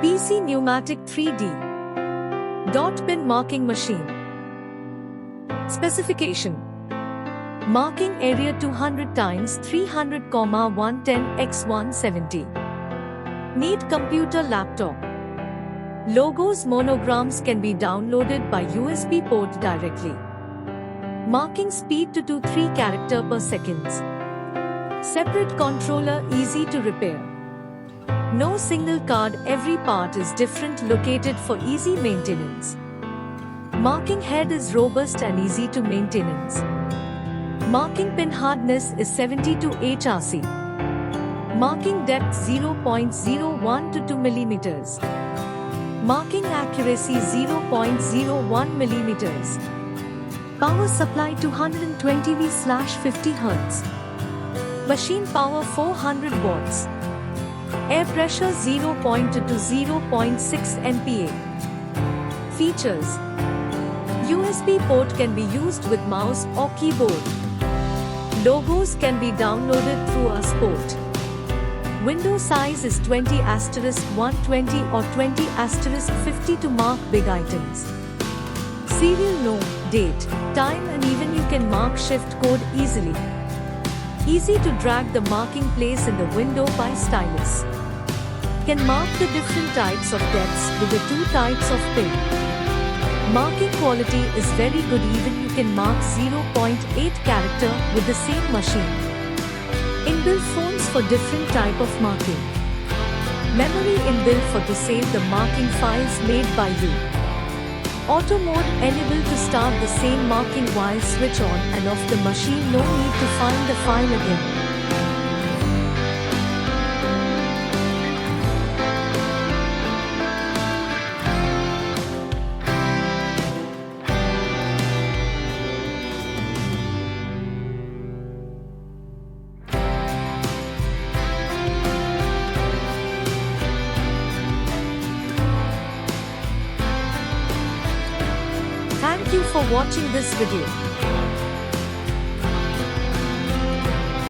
PC Pneumatic 3D Dot Pin Marking Machine. Specification: Marking area 200 x 300, 110 x 170. Need computer laptop. Logos monograms can be downloaded by USB port directly. Marking speed to 2-3 character per seconds. Separate controller, easy to repair. No single card, every part is different, located for easy maintenance. Marking head is robust and easy to maintenance. Marking pin hardness is 72 HRC. Marking depth 0.01 to 2 mm. Marking accuracy 0.01 mm. Power supply 220 V/50 Hz. Machine power 400 watts. Air pressure 0.2 to 0.6 MPa. Features: USB port can be used with mouse or keyboard. Logos can be downloaded through a port. Window size is 20*120 or 20*50 to mark big items. Serial no, date, time and even you can mark shift code easily. Easy to drag the marking place in the window by stylus. Can mark the different types of depths with the 2 types of pin. Marking quality is very good, even you can mark 0.8 character with the same machine. Inbuilt phones for different type of marking. Memory inbuilt for to save the marking files made by you. Auto mode enabled to start the same marking while switch on and off the machine, no need to find the file again. Thank you for watching this video.